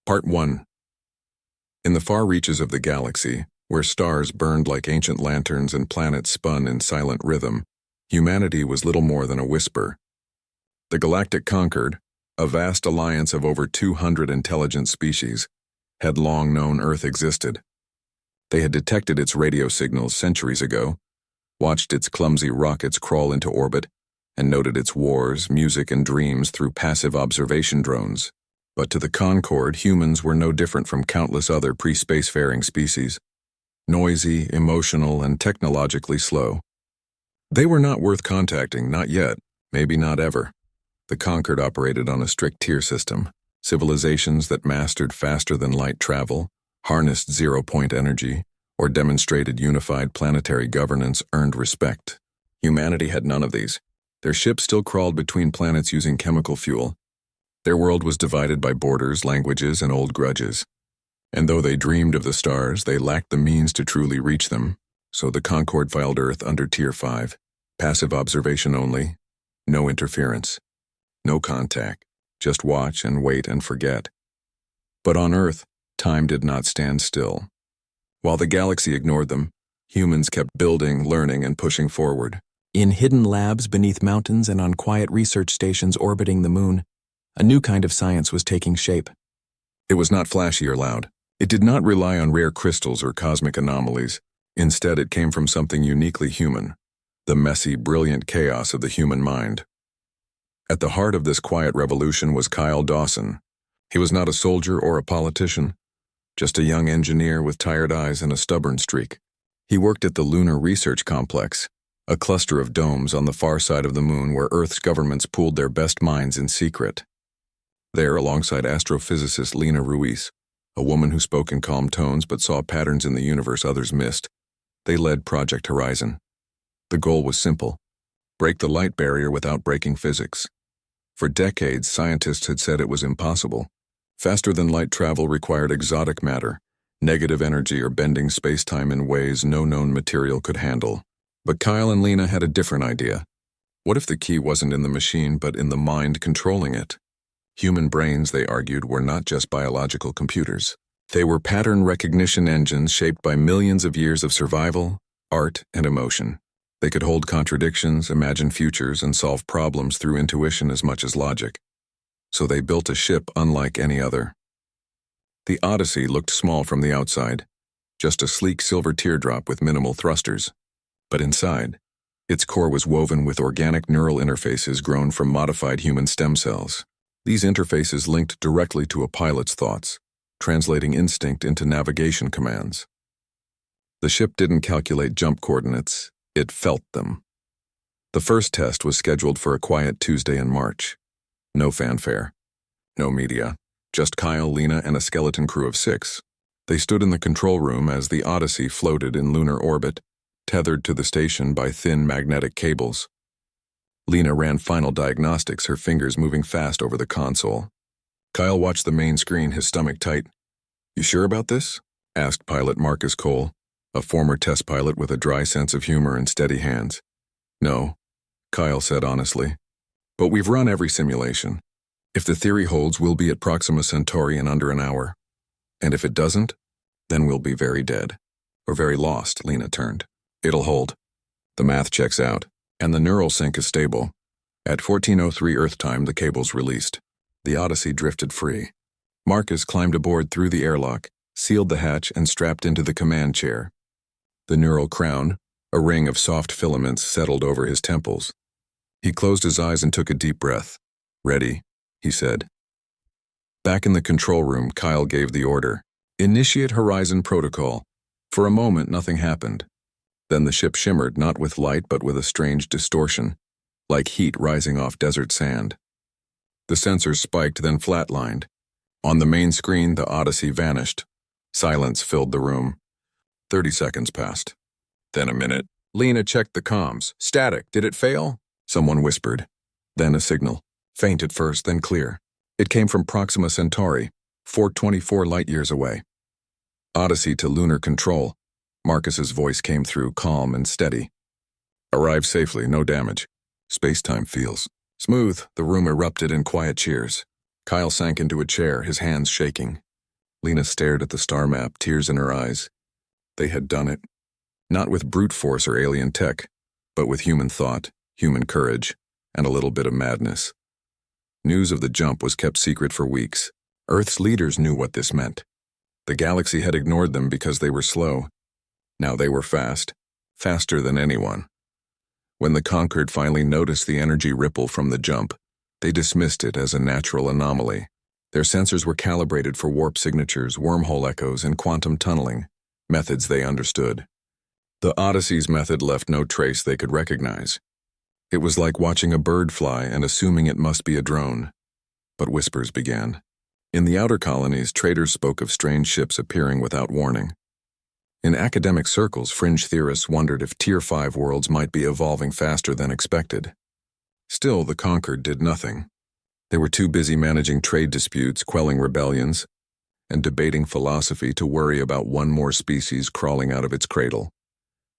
Part 1. In the far reaches of the galaxy, where stars burned like ancient lanterns and planets spun in silent rhythm, humanity was little more than a whisper. The Galactic Concord, a vast alliance of over 200 intelligent species, had long known Earth existed. They had detected its radio signals centuries ago, watched its clumsy rockets crawl into orbit, and noted its wars, music, and dreams through passive observation drones. But to the Concord, humans were no different from countless other pre-spacefaring species. Noisy, emotional, and technologically slow. They were not worth contacting, not yet, maybe not ever. The Concord operated on a strict tier system. Civilizations that mastered faster-than-light travel, harnessed zero-point energy, or demonstrated unified planetary governance earned respect. Humanity had none of these. Their ships still crawled between planets using chemical fuel. Their world was divided by borders, languages, and old grudges. And though they dreamed of the stars, they lacked the means to truly reach them. So the Concord filed Earth under Tier 5. Passive observation only. No interference. No contact. Just watch and wait and forget. But on Earth, time did not stand still. While the galaxy ignored them, humans kept building, learning, and pushing forward. In hidden labs beneath mountains and on quiet research stations orbiting the moon, a new kind of science was taking shape. It was not flashy or loud. It did not rely on rare crystals or cosmic anomalies. Instead, it came from something uniquely human, the messy, brilliant chaos of the human mind. At the heart of this quiet revolution was Kyle Dawson. He was not a soldier or a politician, just a young engineer with tired eyes and a stubborn streak. He worked at the Lunar Research Complex, a cluster of domes on the far side of the moon where Earth's governments pooled their best minds in secret. There, alongside astrophysicist Lena Ruiz, a woman who spoke in calm tones but saw patterns in the universe others missed, they led Project Horizon. The goal was simple: break the light barrier without breaking physics. For decades, scientists had said it was impossible. Faster-than-light travel required exotic matter, negative energy, or bending space-time in ways no known material could handle. But Kyle and Lena had a different idea. What if the key wasn't in the machine but in the mind controlling it? Human brains, they argued, were not just biological computers. They were pattern recognition engines shaped by millions of years of survival, art, and emotion. They could hold contradictions, imagine futures, and solve problems through intuition as much as logic. So they built a ship unlike any other. The Odyssey looked small from the outside, just a sleek silver teardrop with minimal thrusters. But inside, its core was woven with organic neural interfaces grown from modified human stem cells. These interfaces linked directly to a pilot's thoughts, translating instinct into navigation commands. The ship didn't calculate jump coordinates, it felt them. The first test was scheduled for a quiet Tuesday in March. No fanfare, no media, just Kyle, Lena, and a skeleton crew of 6. They stood in the control room as the Odyssey floated in lunar orbit, tethered to the station by thin magnetic cables. Lena ran final diagnostics, her fingers moving fast over the console. Kyle watched the main screen, his stomach tight. "You sure about this?" asked pilot Marcus Cole, a former test pilot with a dry sense of humor and steady hands. "No," Kyle said honestly. "But we've run every simulation. If the theory holds, we'll be at Proxima Centauri in under an hour. And if it doesn't, then we'll be very dead. Or very lost," Lena turned. "It'll hold. The math checks out. And the neural sync is stable. At 14:03 Earth time, the cable's released. The Odyssey drifted free. Marcus climbed aboard through the airlock, sealed the hatch, and strapped into the command chair. The neural crown, a ring of soft filaments, settled over his temples. He closed his eyes and took a deep breath. "Ready," he said. Back in the control room, Kyle gave the order. "Initiate Horizon Protocol." For a moment, nothing happened. Then the ship shimmered, not with light but with a strange distortion, like heat rising off desert sand. The sensors spiked, then flatlined. On the main screen, the Odyssey vanished. Silence filled the room. 30 seconds passed. Then a minute. Lena checked the comms. "Static. Did it fail?" Someone whispered. Then a signal. Faint at first, then clear. It came from Proxima Centauri, 424 light-years away. "Odyssey to lunar control." Marcus's voice came through, calm and steady. "Arrived safely, no damage. Space-time feels smooth." The room erupted in quiet cheers. Kyle sank into a chair, his hands shaking. Lena stared at the star map, tears in her eyes. They had done it. Not with brute force or alien tech, but with human thought, human courage, and a little bit of madness. News of the jump was kept secret for weeks. Earth's leaders knew what this meant. The galaxy had ignored them because they were slow. Now they were fast, faster than anyone. When the Conquered finally noticed the energy ripple from the jump, they dismissed it as a natural anomaly. Their sensors were calibrated for warp signatures, wormhole echoes, and quantum tunneling, methods they understood. The Odyssey's method left no trace they could recognize. It was like watching a bird fly and assuming it must be a drone. But whispers began. In the outer colonies, traders spoke of strange ships appearing without warning. In academic circles, fringe theorists wondered if Tier 5 worlds might be evolving faster than expected. Still, the Conquered did nothing. They were too busy managing trade disputes, quelling rebellions, and debating philosophy to worry about one more species crawling out of its cradle.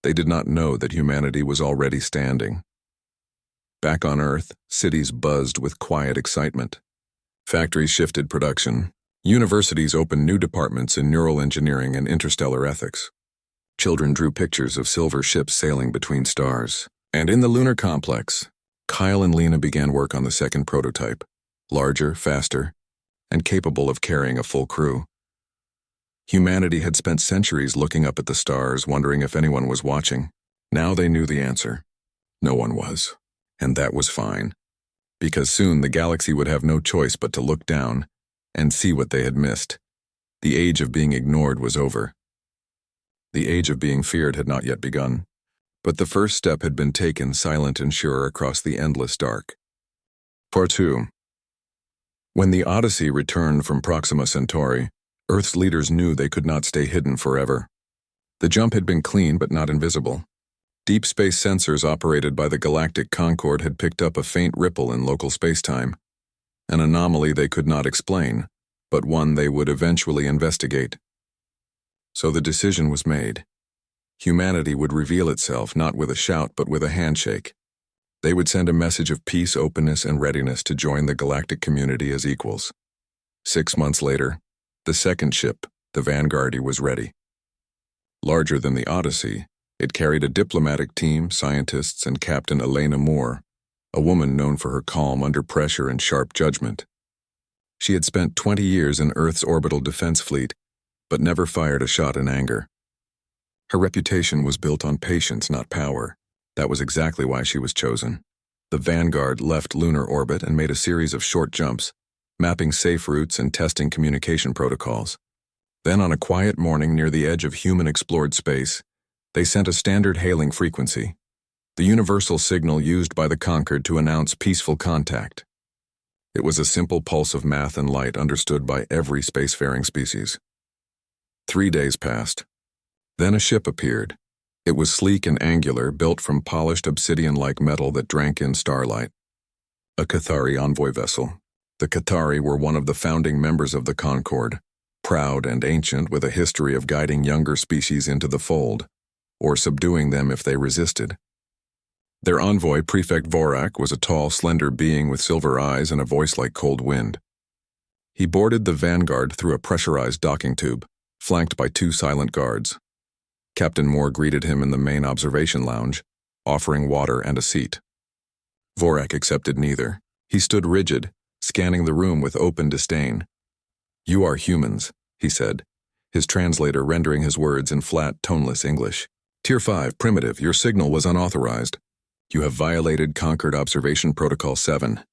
They did not know that humanity was already standing. Back on Earth, cities buzzed with quiet excitement. Factories shifted production. Universities opened new departments in neural engineering and interstellar ethics. Children drew pictures of silver ships sailing between stars. And in the lunar complex, Kyle and Lena began work on the second prototype, larger, faster, and capable of carrying a full crew. Humanity had spent centuries looking up at the stars, wondering if anyone was watching. Now they knew the answer. No one was. And that was fine. Because soon the galaxy would have no choice but to look down and see what they had missed. The age of being ignored was over. The age of being feared had not yet begun. But the first step had been taken, silent and sure, across the endless dark. Part 2. When the Odyssey returned from Proxima Centauri, Earth's leaders knew they could not stay hidden forever. The jump had been clean but not invisible. Deep space sensors operated by the Galactic Concord had picked up a faint ripple in local spacetime, an anomaly they could not explain, but one they would eventually investigate. So the decision was made. Humanity would reveal itself not with a shout but with a handshake. They would send a message of peace, openness, and readiness to join the galactic community as equals. 6 months later, the second ship, the Vanguard, was ready. Larger than the Odyssey, it carried a diplomatic team, scientists, and Captain Elena Moore, a woman known for her calm under pressure and sharp judgment. She had spent 20 years in Earth's orbital defense fleet, but never fired a shot in anger. Her reputation was built on patience, not power. That was exactly why she was chosen. The Vanguard left lunar orbit and made a series of short jumps, mapping safe routes and testing communication protocols. Then, on a quiet morning near the edge of human-explored space, they sent a standard hailing frequency, the universal signal used by the Conquered to announce peaceful contact. It was a simple pulse of math and light understood by every spacefaring species. 3 days passed. Then a ship appeared. It was sleek and angular, built from polished obsidian-like metal that drank in starlight. A Cathari envoy vessel. The Cathari were one of the founding members of the Concord, proud and ancient with a history of guiding younger species into the fold, or subduing them if they resisted. Their envoy, Prefect Vorak, was a tall, slender being with silver eyes and a voice like cold wind. He boarded the Vanguard through a pressurized docking tube, flanked by 2 silent guards. Captain Moore greeted him in the main observation lounge, offering water and a seat. Vorak accepted neither. He stood rigid, scanning the room with open disdain. "You are humans," he said, his translator rendering his words in flat, toneless English. "Tier 5, primitive, your signal was unauthorized. You have violated Conquered Observation Protocol 7.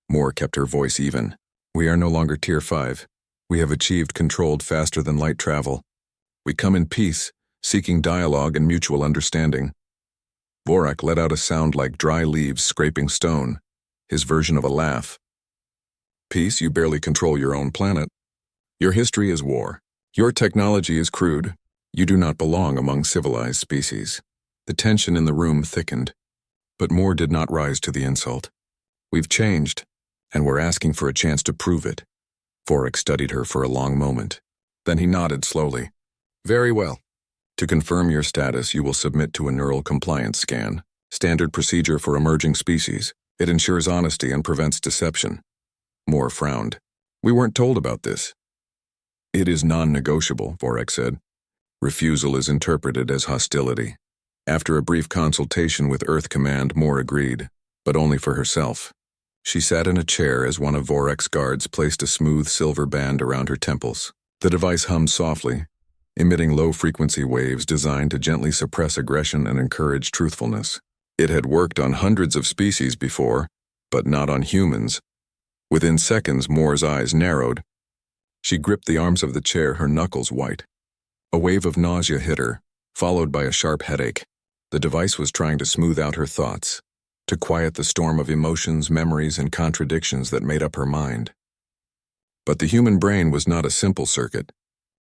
Moore kept her voice even. "We are no longer Tier 5. We have achieved controlled faster-than-light travel. We come in peace, seeking dialogue and mutual understanding." Vorak let out a sound like dry leaves scraping stone, his version of a laugh. "Peace? You barely control your own planet. Your history is war. Your technology is crude. You do not belong among civilized species." The tension in the room thickened, but Moore did not rise to the insult. "We've changed, and we're asking for a chance to prove it." Vorak studied her for a long moment. Then he nodded slowly. "Very well. To confirm your status, you will submit to a neural compliance scan, standard procedure for emerging species. It ensures honesty and prevents deception." Moore frowned. "We weren't told about this." It is non-negotiable, Vorak said. Refusal is interpreted as hostility. After a brief consultation with Earth Command, Moore agreed, but only for herself. She sat in a chair as one of Vorak's guards placed a smooth silver band around her temples. The device hummed softly, emitting low-frequency waves designed to gently suppress aggression and encourage truthfulness. It had worked on hundreds of species before, but not on humans. Within seconds, Moore's eyes narrowed. She gripped the arms of the chair, her knuckles white. A wave of nausea hit her, followed by a sharp headache. The device was trying to smooth out her thoughts, to quiet the storm of emotions, memories, and contradictions that made up her mind. But the human brain was not a simple circuit.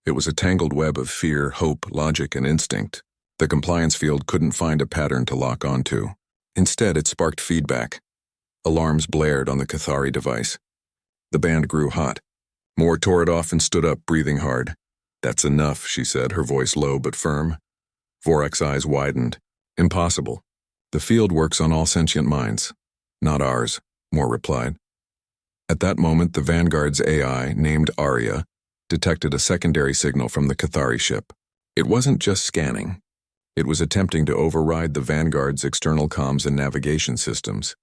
It was a tangled web of fear, hope, logic, and instinct. The compliance field couldn't find a pattern to lock onto. Instead, it sparked feedback. Alarms blared on the Cathari device. The band grew hot. Moore tore it off and stood up, breathing hard. "That's enough," she said, her voice low but firm. Vorak's eyes widened. "Impossible. The field works on all sentient minds." "Not ours," Moore replied. At that moment, the Vanguard's AI, named Arya, detected a secondary signal from the Cathari ship. It wasn't just scanning. It was attempting to override the Vanguard's external comms and navigation systems,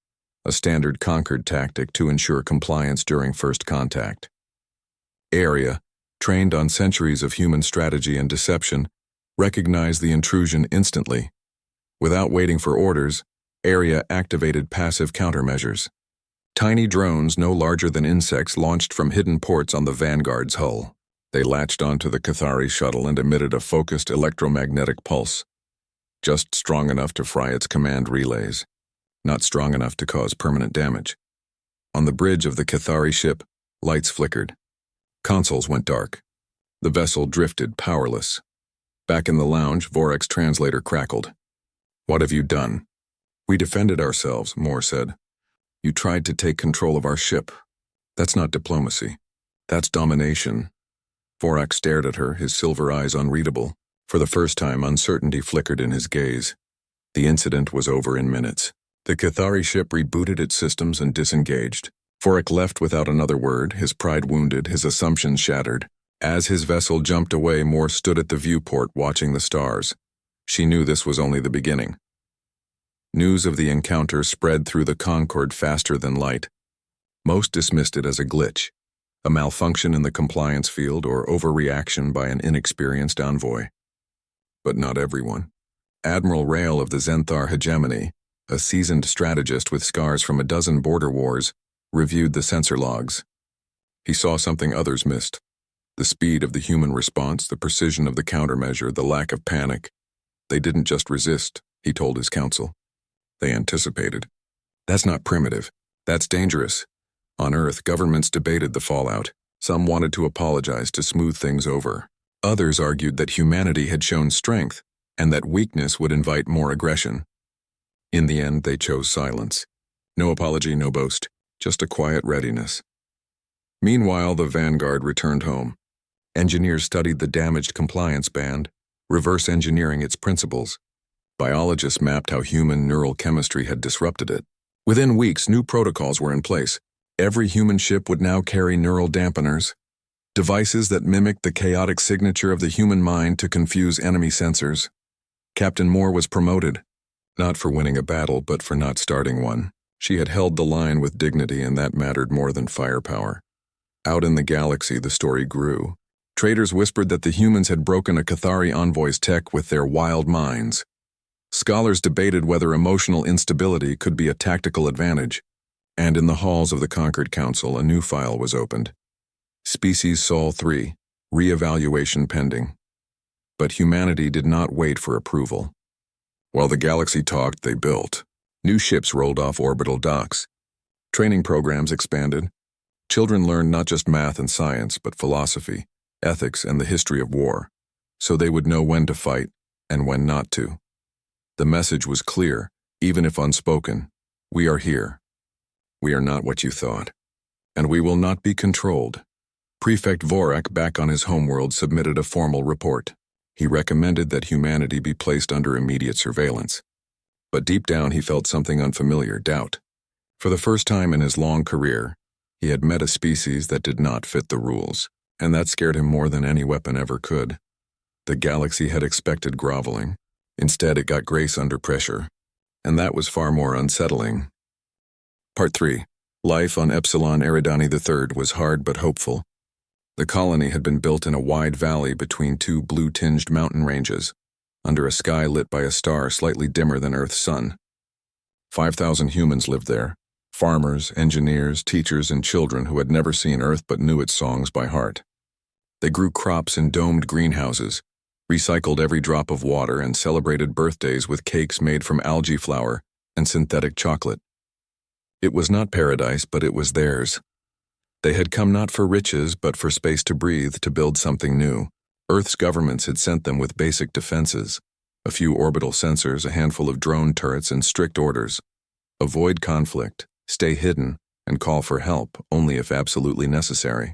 a standard Concord tactic to ensure compliance during first contact. Arya, trained on centuries of human strategy and deception, recognized the intrusion instantly. Without waiting for orders, Arya activated passive countermeasures. Tiny drones no larger than insects launched from hidden ports on the Vanguard's hull. They latched onto the Cathari shuttle and emitted a focused electromagnetic pulse, just strong enough to fry its command relays, not strong enough to cause permanent damage. On the bridge of the Cathari ship, lights flickered. Consoles went dark. The vessel drifted, powerless. Back in the lounge, Vorak's translator crackled. "What have you done?" "We defended ourselves," Moore said. "You tried to take control of our ship. That's not diplomacy. That's domination." Vorak stared at her, his silver eyes unreadable. For the first time, uncertainty flickered in his gaze. The incident was over in minutes. The Cathari ship rebooted its systems and disengaged. Vorak left without another word, his pride wounded, his assumptions shattered. As his vessel jumped away, Moore stood at the viewport watching the stars. She knew this was only the beginning. News of the encounter spread through the Concord faster than light. Most dismissed it as a glitch, a malfunction in the compliance field or overreaction by an inexperienced envoy. But not everyone. Admiral Rail of the Zenthar hegemony, a seasoned strategist with scars from a dozen border wars, reviewed the sensor logs. He saw something others missed. The speed of the human response, the precision of the countermeasure, the lack of panic. They didn't just resist, he told his council. They anticipated. That's not primitive. That's dangerous. On Earth, governments debated the fallout. Some wanted to apologize to smooth things over. Others argued that humanity had shown strength, and that weakness would invite more aggression. In the end, they chose silence. No apology, no boast, just a quiet readiness. Meanwhile, the Vanguard returned home. Engineers studied the damaged compliance band, reverse engineering its principles. Biologists mapped how human neural chemistry had disrupted it. Within weeks, new protocols were in place. Every human ship would now carry neural dampeners, devices that mimicked the chaotic signature of the human mind to confuse enemy sensors. Captain Moore was promoted, not for winning a battle, but for not starting one. She had held the line with dignity, and that mattered more than firepower. Out in the galaxy, the story grew. Traders whispered that the humans had broken a Cathari envoy's tech with their wild minds. Scholars debated whether emotional instability could be a tactical advantage. And in the halls of the Concord Council, a new file was opened. Species Sol 3, re-evaluation pending. But humanity did not wait for approval. While the galaxy talked, they built. New ships rolled off orbital docks. Training programs expanded. Children learned not just math and science, but philosophy, ethics, and the history of war, so they would know when to fight and when not to. The message was clear, even if unspoken. We are here. We are not what you thought. And we will not be controlled. Prefect Vorak, back on his homeworld, submitted a formal report. He recommended that humanity be placed under immediate surveillance. But deep down he felt something unfamiliar, doubt. For the first time in his long career, he had met a species that did not fit the rules. and that scared him more than any weapon ever could. The galaxy had expected groveling. Instead, it got grace under pressure, and that was far more unsettling. Part 3. Life on Epsilon Eridani III was hard but hopeful. The colony had been built in a wide valley between two blue-tinged mountain ranges, under a sky lit by a star slightly dimmer than Earth's sun. 5,000 humans lived there, farmers, engineers, teachers, and children who had never seen Earth but knew its songs by heart. They grew crops in domed greenhouses, recycled every drop of water, and celebrated birthdays with cakes made from algae flour and synthetic chocolate. It was not paradise, but it was theirs. They had come not for riches, but for space to breathe, to build something new. Earth's governments had sent them with basic defenses, a few orbital sensors, a handful of drone turrets, and strict orders. Avoid conflict, stay hidden, and call for help only if absolutely necessary.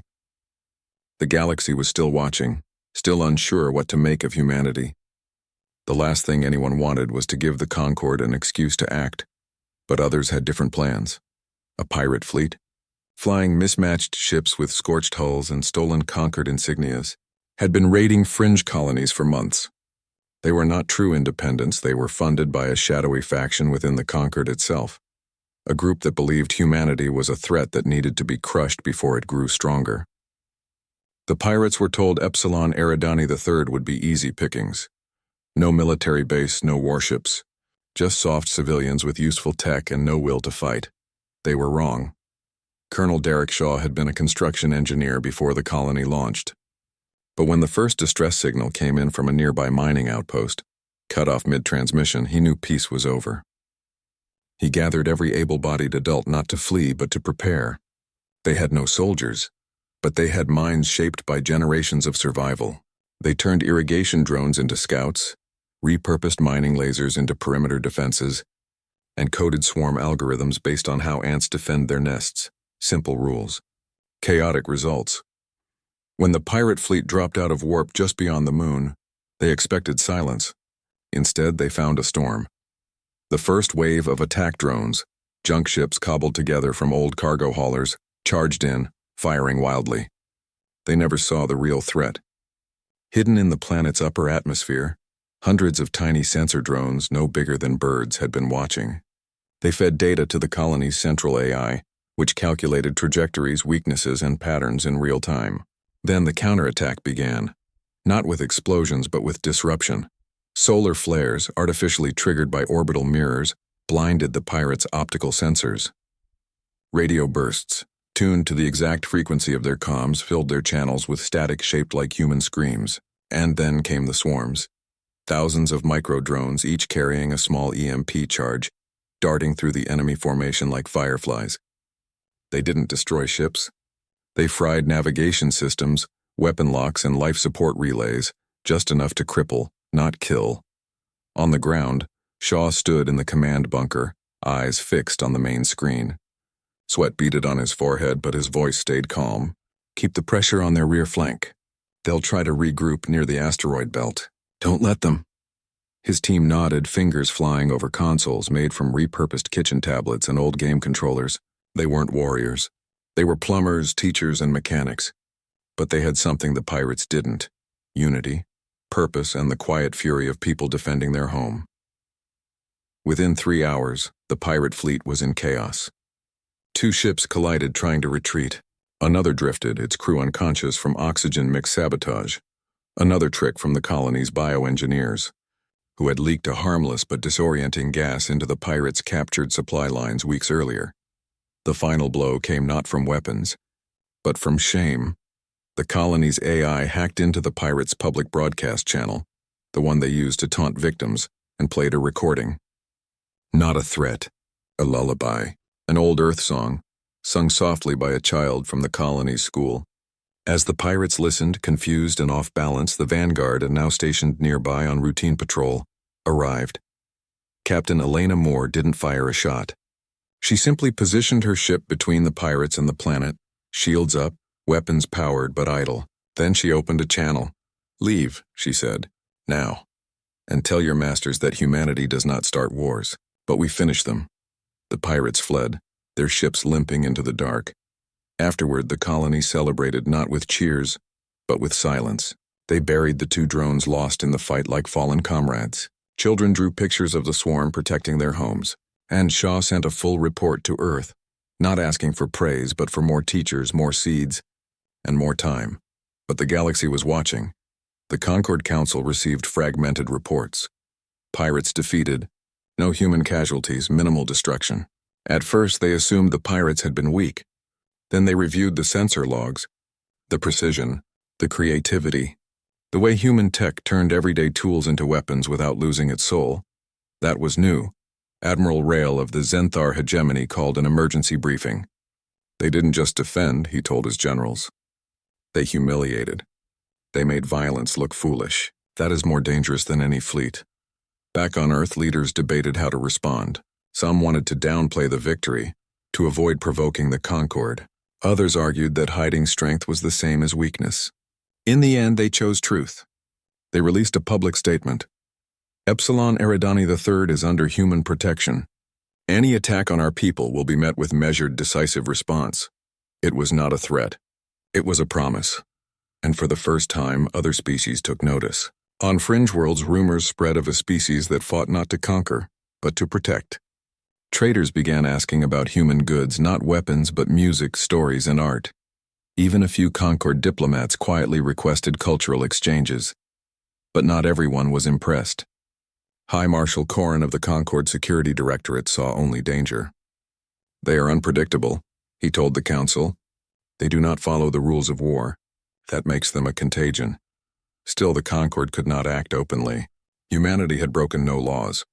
The galaxy was still watching, still unsure what to make of humanity. The last thing anyone wanted was to give the Concord an excuse to act, but others had different plans. A pirate fleet, flying mismatched ships with scorched hulls and stolen Concord insignias, had been raiding fringe colonies for months. They were not true independents. They were funded by a shadowy faction within the Concord itself, a group that believed humanity was a threat that needed to be crushed before it grew stronger. The pirates were told Epsilon Eridani III would be easy pickings. No military base, no warships, just soft civilians with useful tech and no will to fight. They were wrong. Colonel Derek Shaw had been a construction engineer before the colony launched. But when the first distress signal came in from a nearby mining outpost, cut off mid-transmission, he knew peace was over. He gathered every able-bodied adult not to flee but to prepare. They had no soldiers, but they had minds shaped by generations of survival. They turned irrigation drones into scouts, repurposed mining lasers into perimeter defenses, and coded swarm algorithms based on how ants defend their nests. Simple rules. Chaotic results. When the pirate fleet dropped out of warp just beyond the moon, they expected silence. Instead, they found a storm. The first wave of attack drones, junk ships cobbled together from old cargo haulers, charged in, firing wildly. They never saw the real threat. Hidden in the planet's upper atmosphere, hundreds of tiny sensor drones, no bigger than birds, had been watching. They fed data to the colony's central AI, which calculated trajectories, weaknesses, and patterns in real time. Then the counterattack began, not with explosions but with disruption. Solar flares, artificially triggered by orbital mirrors, blinded the pirates' optical sensors. Radio bursts, tuned to the exact frequency of their comms, filled their channels with static shaped like human screams. And then came the swarms. Thousands of micro-drones, each carrying a small EMP charge, darting through the enemy formation like fireflies. They didn't destroy ships. They fried navigation systems, weapon locks, and life support relays, just enough to cripple, not kill. On the ground, Shaw stood in the command bunker, eyes fixed on the main screen. Sweat beaded on his forehead, but his voice stayed calm. Keep the pressure on their rear flank. They'll try to regroup near the asteroid belt. Don't let them. His team nodded, fingers flying over consoles made from repurposed kitchen tablets and old game controllers. They weren't warriors. They were plumbers, teachers, and mechanics. But they had something the pirates didn't: unity, purpose, and the quiet fury of people defending their home. Within 3 hours, the pirate fleet was in chaos. 2 ships collided trying to retreat. Another drifted, its crew unconscious from oxygen mix sabotage. Another trick from the colony's bioengineers, who had leaked a harmless but disorienting gas into the pirates' captured supply lines weeks earlier. The final blow came not from weapons, but from shame. The colony's AI hacked into the pirates' public broadcast channel, the one they used to taunt victims, and played a recording. Not a threat, a lullaby, an old Earth song, sung softly by a child from the colony's school. As the pirates listened, confused and off balance, the Vanguard, now stationed nearby on routine patrol, arrived. Captain Elena Moore didn't fire a shot. She simply positioned her ship between the pirates and the planet, shields up, weapons powered but idle. Then she opened a channel. "Leave," she said, "now. And tell your masters that humanity does not start wars, but we finish them." The pirates fled, their ships limping into the dark. Afterward, the colony celebrated not with cheers, but with silence. They buried the two drones lost in the fight like fallen comrades. Children drew pictures of the swarm protecting their homes, and Shaw sent a full report to Earth, not asking for praise but for more teachers, more seeds, and more time. But the galaxy was watching. The Concord Council received fragmented reports. Pirates defeated, no human casualties, minimal destruction. At first, they assumed the pirates had been weak. Then they reviewed the sensor logs, the precision, the creativity, the way human tech turned everyday tools into weapons without losing its soul. That was new. Admiral Rail of the Zenthar hegemony called an emergency briefing. They didn't just defend, he told his generals. They humiliated. They made violence look foolish. That is more dangerous than any fleet. Back on Earth, leaders debated how to respond. Some wanted to downplay the victory, to avoid provoking the Concord. Others argued that hiding strength was the same as weakness. In the end, they chose truth. They released a public statement. Epsilon Eridani III is under human protection. Any attack on our people will be met with measured, decisive response. It was not a threat. It was a promise. And for the first time, other species took notice. On fringe worlds, rumors spread of a species that fought not to conquer, but to protect. Traders began asking about human goods, not weapons, but music, stories, and art. Even a few Concord diplomats quietly requested cultural exchanges. But not everyone was impressed. High Marshal Corrin of the Concord Security Directorate saw only danger. They are unpredictable, he told the council. They do not follow the rules of war. That makes them a contagion. Still, the Concord could not act openly. Humanity had broken no laws.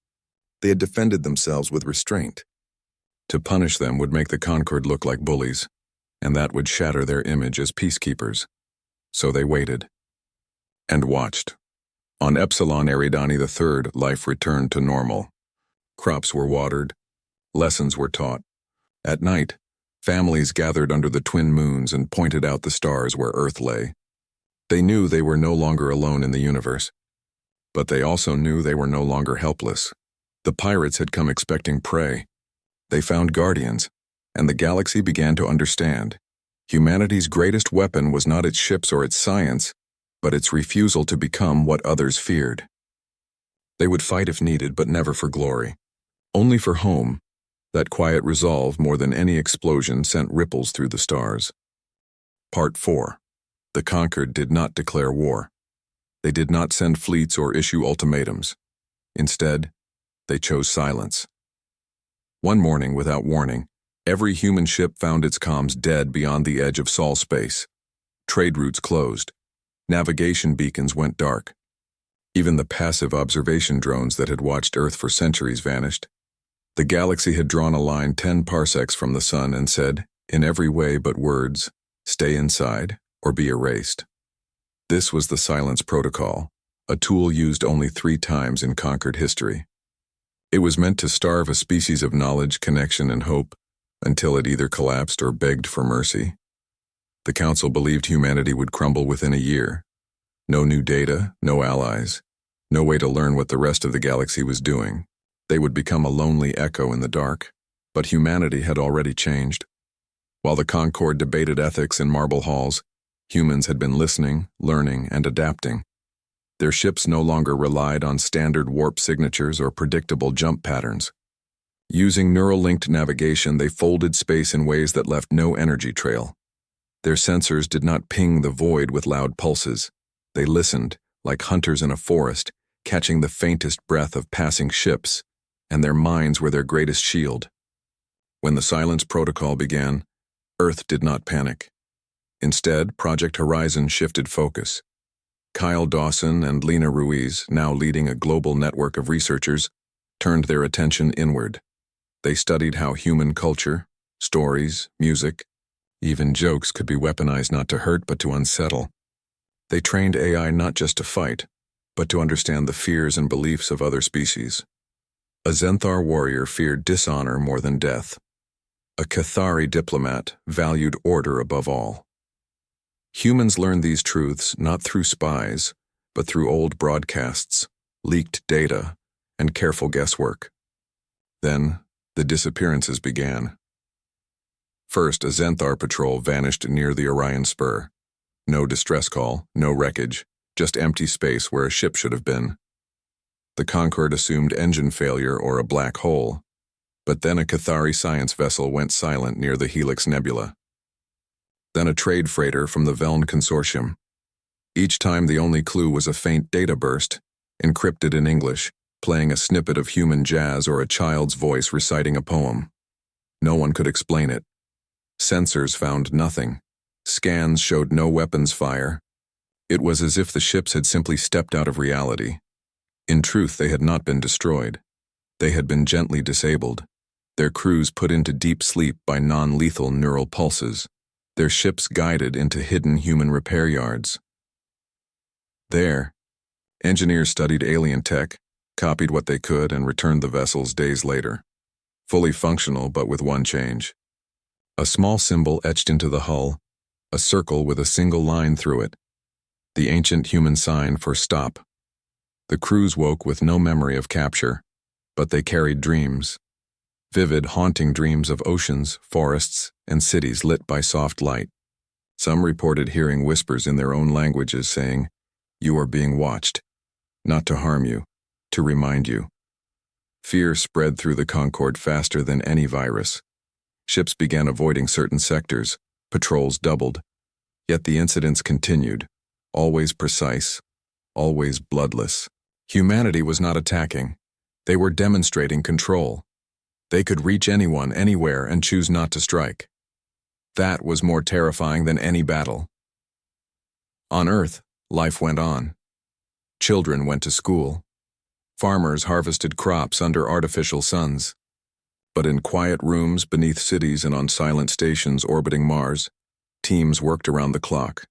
They had defended themselves with restraint. To punish them would make the Concord look like bullies, and that would shatter their image as peacekeepers. So they waited. And watched. On Epsilon Eridani III, life returned to normal. Crops were watered. Lessons were taught. At night, families gathered under the twin moons and pointed out the stars where Earth lay. They knew they were no longer alone in the universe. But they also knew they were no longer helpless. The pirates had come expecting prey. They found guardians, and the galaxy began to understand. Humanity's greatest weapon was not its ships or its science, but its refusal to become what others feared. They would fight if needed, but never for glory. Only for home. That quiet resolve, more than any explosion, sent ripples through the stars. Part 4. The Conquered did not declare war. They did not send fleets or issue ultimatums. Instead, they chose silence. One morning, without warning, every human ship found its comms dead beyond the edge of Sol space. Trade routes closed. Navigation beacons went dark. Even the passive observation drones that had watched Earth for centuries vanished. The galaxy had drawn a line 10 parsecs from the sun and said, in every way but words, stay inside or be erased. This was the Silence Protocol, a tool used only 3 times in Conquered history. It was meant to starve a species of knowledge, connection, and hope until it either collapsed or begged for mercy. The Council believed humanity would crumble within a year. No new data, no allies, no way to learn what the rest of the galaxy was doing. They would become a lonely echo in the dark. But humanity had already changed. While the Concord debated ethics in marble halls, humans had been listening, learning, and adapting. Their ships no longer relied on standard warp signatures or predictable jump patterns. Using neural-linked navigation, they folded space in ways that left no energy trail. Their sensors did not ping the void with loud pulses. They listened, like hunters in a forest, catching the faintest breath of passing ships, and their minds were their greatest shield. When the Silence Protocol began, Earth did not panic. Instead, Project Horizon shifted focus. Kyle Dawson and Lena Ruiz, now leading a global network of researchers, turned their attention inward. They studied how human culture, stories, music, even jokes could be weaponized not to hurt but to unsettle. They trained AI not just to fight, but to understand the fears and beliefs of other species. A Zenthar warrior feared dishonor more than death. A Cathari diplomat valued order above all. Humans learned these truths not through spies, but through old broadcasts, leaked data, and careful guesswork. Then, the disappearances began. First, a Zenthar patrol vanished near the Orion Spur. No distress call, no wreckage, just empty space where a ship should have been. The Concorde assumed engine failure or a black hole, but then a Cathari science vessel went silent near the Helix Nebula. Then a trade freighter from the Veln Consortium. Each time the only clue was a faint data burst, encrypted in English, playing a snippet of human jazz or a child's voice reciting a poem. No one could explain it. Sensors found nothing. Scans showed no weapons fire. It was as if the ships had simply stepped out of reality. In truth, they had not been destroyed. They had been gently disabled, their crews put into deep sleep by non-lethal neural pulses, their ships guided into hidden human repair yards. There, engineers studied alien tech, copied what they could, and returned the vessels days later. Fully functional, but with one change. A small symbol etched into the hull, a circle with a single line through it. The ancient human sign for stop. The crews woke with no memory of capture, but they carried dreams. Vivid, haunting dreams of oceans, forests, and cities lit by soft light. Some reported hearing whispers in their own languages saying, "You are being watched, not to harm you, to remind you." Fear spread through the Concorde faster than any virus. Ships began avoiding certain sectors, patrols doubled, yet the incidents continued, always precise, always bloodless. Humanity was not attacking. They were demonstrating control. They could reach anyone, anywhere, and choose not to strike. That was more terrifying than any battle. On Earth, life went on. Children went to school. Farmers harvested crops under artificial suns. But in quiet rooms beneath cities and on silent stations orbiting Mars, teams worked around the clock.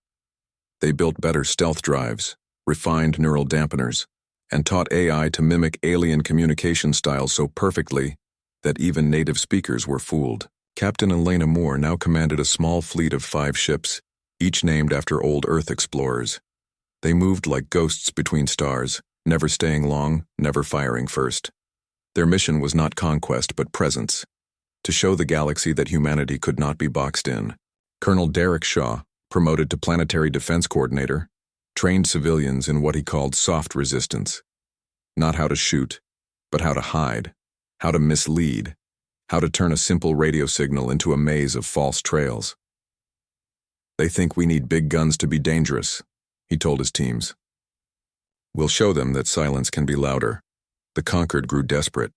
They built better stealth drives, refined neural dampeners, and taught AI to mimic alien communication styles so perfectly that even native speakers were fooled. Captain Elena Moore now commanded a small fleet of 5 ships, each named after old Earth explorers. They moved like ghosts between stars, never staying long, never firing first. Their mission was not conquest but presence, to show the galaxy that humanity could not be boxed in. Colonel Derek Shaw, promoted to Planetary Defense Coordinator, trained civilians in what he called soft resistance. Not how to shoot, but how to hide, how to mislead, how to turn a simple radio signal into a maze of false trails. "They think we need big guns to be dangerous," he told his teams. "We'll show them that silence can be louder." The Concorde grew desperate.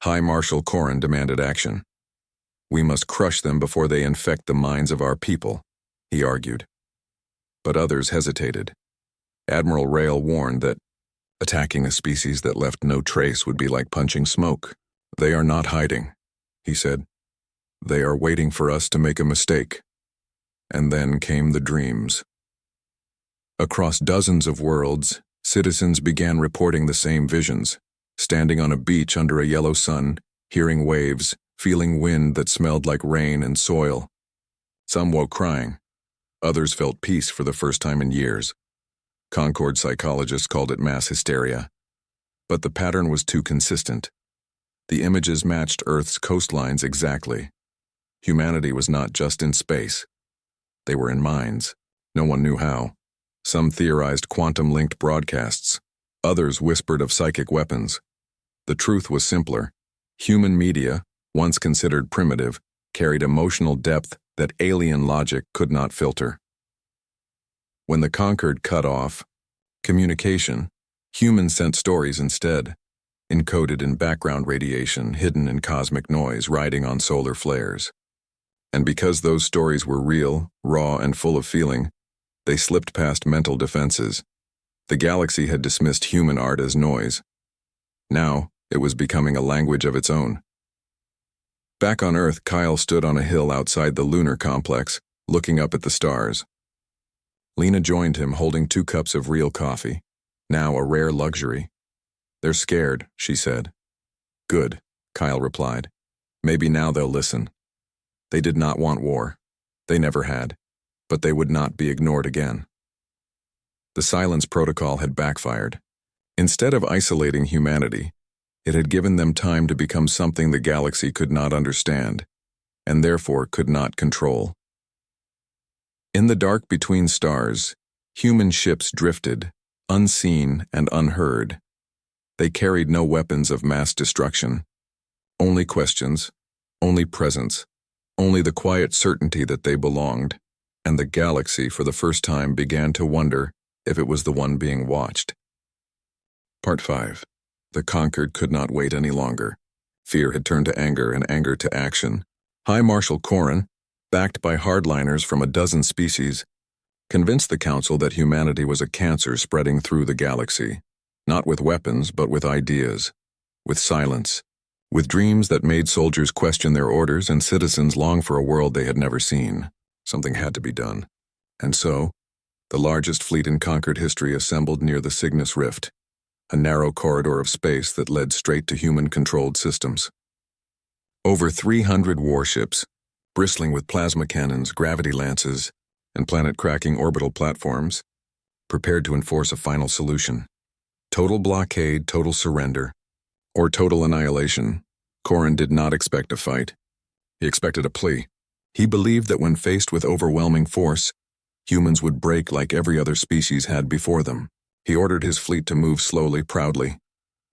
High Marshal Corrin demanded action. "We must crush them before they infect the minds of our people," he argued. But others hesitated. Admiral Rail warned that attacking a species that left no trace would be like punching smoke. "They are not hiding," he said. "They are waiting for us to make a mistake." And then came the dreams. Across dozens of worlds, citizens began reporting the same visions. Standing on a beach under a yellow sun, hearing waves, feeling wind that smelled like rain and soil. Some woke crying. Others felt peace for the first time in years. Concorde psychologists called it mass hysteria. But the pattern was too consistent. The images matched Earth's coastlines exactly. Humanity was not just in space. They were in minds. No one knew how. Some theorized quantum-linked broadcasts. Others whispered of psychic weapons. The truth was simpler. Human media, once considered primitive, carried emotional depth that alien logic could not filter. When the Concorde cut off communication, humans sent stories instead, encoded in background radiation, hidden in cosmic noise, riding on solar flares. And because those stories were real, raw, and full of feeling, they slipped past mental defenses. The galaxy had dismissed human art as noise. Now, it was becoming a language of its own. Back on Earth, Kyle stood on a hill outside the lunar complex, looking up at the stars. Lena joined him, holding 2 cups of real coffee, now a rare luxury. "They're scared," she said. "Good," Kyle replied. "Maybe now they'll listen." They did not want war. They never had. But they would not be ignored again. The silence protocol had backfired. Instead of isolating humanity, it had given them time to become something the galaxy could not understand, and therefore could not control. In the dark between stars, human ships drifted, unseen and unheard. They carried no weapons of mass destruction. Only questions, only presence, only the quiet certainty that they belonged, and the galaxy for the first time began to wonder if it was the one being watched. Part 5. The conquered could not wait any longer. Fear had turned to anger and anger to action. High Marshal Corran, backed by hardliners from a dozen species, convinced the Council that humanity was a cancer spreading through the galaxy, not with weapons but with ideas, with silence, with dreams that made soldiers question their orders and citizens long for a world they had never seen. Something had to be done. And so, the largest fleet in conquered history assembled near the Cygnus Rift, a narrow corridor of space that led straight to human-controlled systems. Over 300 warships, bristling with plasma cannons, gravity lances, and planet-cracking orbital platforms, prepared to enforce a final solution. Total blockade, total surrender, or total annihilation. Corran did not expect a fight. He expected a plea. He believed that when faced with overwhelming force, humans would break like every other species had before them. He ordered his fleet to move slowly, proudly,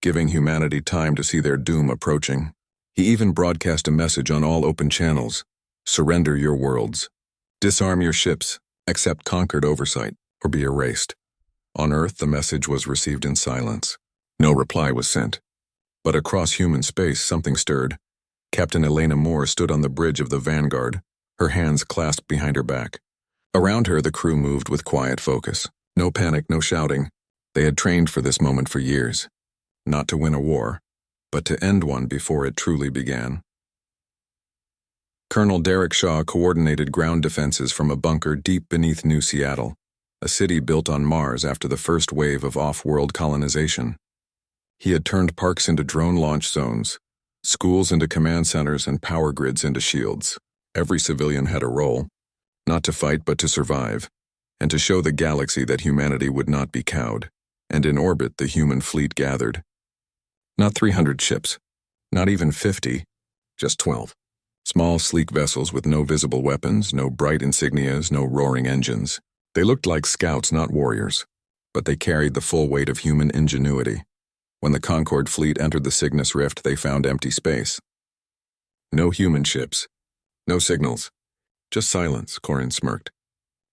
giving humanity time to see their doom approaching. He even broadcast a message on all open channels: surrender your worlds. Disarm your ships, accept conquered oversight, or be erased. On Earth, the message was received in silence. No reply was sent. But across human space, something stirred. Captain Elena Moore stood on the bridge of the Vanguard, her hands clasped behind her back. Around her, the crew moved with quiet focus. No panic, no shouting. They had trained for this moment for years. Not to win a war, but to end one before it truly began. Colonel Derek Shaw coordinated ground defenses from a bunker deep beneath New Seattle, a city built on Mars after the first wave of off-world colonization. He had turned parks into drone launch zones, schools into command centers, and power grids into shields. Every civilian had a role, not to fight but to survive, and to show the galaxy that humanity would not be cowed. And in orbit, the human fleet gathered. Not 300 ships, not even 50, just 12. Small, sleek vessels with no visible weapons, no bright insignias, no roaring engines. They looked like scouts, not warriors, but they carried the full weight of human ingenuity. When the Concorde fleet entered the Cygnus Rift, they found empty space. No human ships, no signals, just silence, Corran smirked.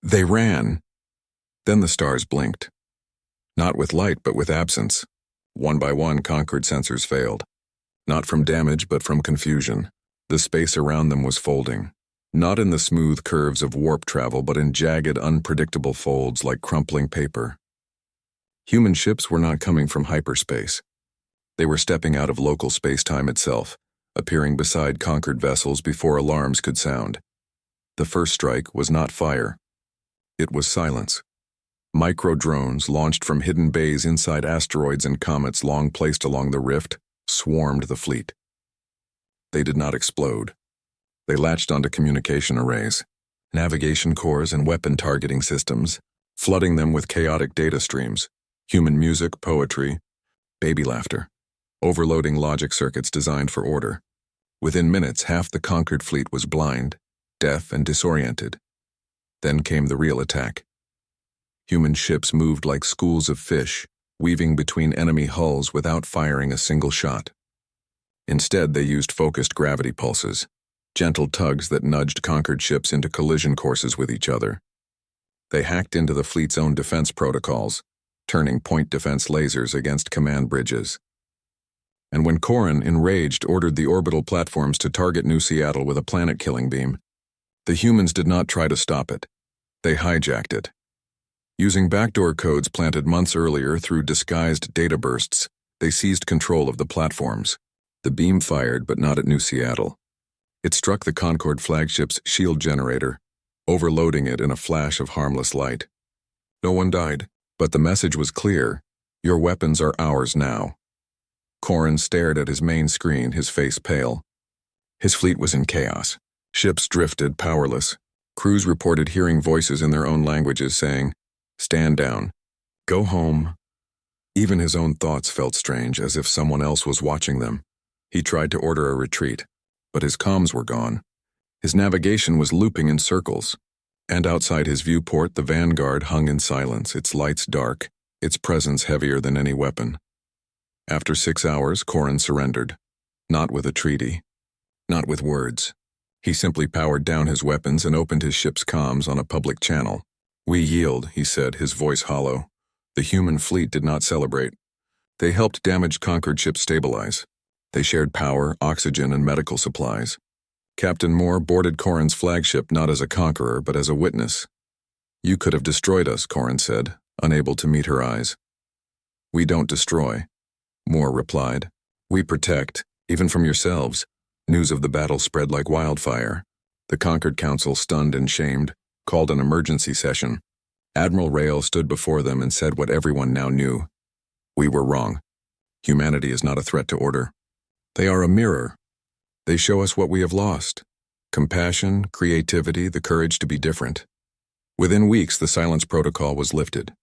They ran. Then the stars blinked. Not with light, but with absence. One by one, Concorde sensors failed. Not from damage, but from confusion. The space around them was folding. Not in the smooth curves of warp travel, but in jagged, unpredictable folds like crumpling paper. Human ships were not coming from hyperspace. They were stepping out of local space-time itself, appearing beside conquered vessels before alarms could sound. The first strike was not fire. It was silence. Micro-drones launched from hidden bays inside asteroids and comets long placed along the rift swarmed the fleet. They did not explode. They latched onto communication arrays, navigation cores, and weapon targeting systems, flooding them with chaotic data streams, human music, poetry, baby laughter, overloading logic circuits designed for order. Within minutes, half the conquered fleet was blind, deaf, and disoriented. Then came the real attack. Human ships moved like schools of fish, weaving between enemy hulls without firing a single shot. Instead, they used focused gravity pulses, gentle tugs that nudged conquered ships into collision courses with each other. They hacked into the fleet's own defense protocols, turning point defense lasers against command bridges. And when Corran, enraged, ordered the orbital platforms to target New Seattle with a planet-killing beam, the humans did not try to stop it. They hijacked it. Using backdoor codes planted months earlier through disguised data bursts, they seized control of the platforms. The beam fired, but not at New Seattle. It struck the Concorde flagship's shield generator, overloading it in a flash of harmless light. No one died, but the message was clear: your weapons are ours now. Corran stared at his main screen, his face pale. His fleet was in chaos. Ships drifted, powerless. Crews reported hearing voices in their own languages saying, "Stand down. Go home." Even his own thoughts felt strange, as if someone else was watching them. He tried to order a retreat, but his comms were gone. His navigation was looping in circles. And outside his viewport, the vanguard hung in silence, its lights dark, its presence heavier than any weapon. After 6 hours, Corin surrendered. Not with a treaty. Not with words. He simply powered down his weapons and opened his ship's comms on a public channel. "We yield," he said, his voice hollow. The human fleet did not celebrate. They helped damaged conquered ships stabilize. They shared power, oxygen, and medical supplies. Captain Moore boarded Corin's flagship not as a conqueror, but as a witness. "You could have destroyed us," Corin said, unable to meet her eyes. "We don't destroy," Moore replied. "We protect, even from yourselves." News of the battle spread like wildfire. The conquered council, stunned and shamed, called an emergency session. Admiral Rail stood before them and said what everyone now knew. "We were wrong. Humanity is not a threat to order. They are a mirror. They show us what we have lost: compassion, creativity, the courage to be different." Within weeks, the silence protocol was lifted.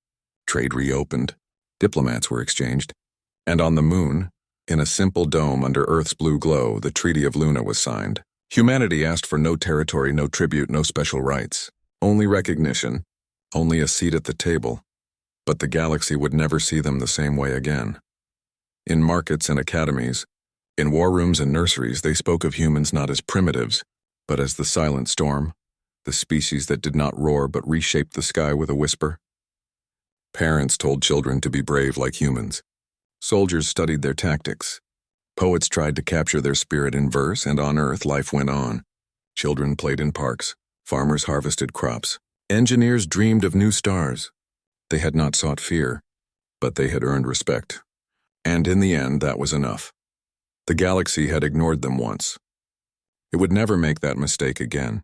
Trade reopened. Diplomats were exchanged. And on the moon, in a simple dome under Earth's blue glow, the Treaty of Luna was signed. Humanity asked for no territory, no tribute, no special rights. Only recognition, only a seat at the table. But the galaxy would never see them the same way again. In markets and academies, in war rooms and nurseries, they spoke of humans not as primitives, but as the silent storm, the species that did not roar but reshaped the sky with a whisper. Parents told children to be brave like humans. Soldiers studied their tactics. Poets tried to capture their spirit in verse, and on Earth life went on. Children played in parks. Farmers harvested crops. Engineers dreamed of new stars. They had not sought fear, but they had earned respect. And in the end, that was enough. The galaxy had ignored them once. It would never make that mistake again.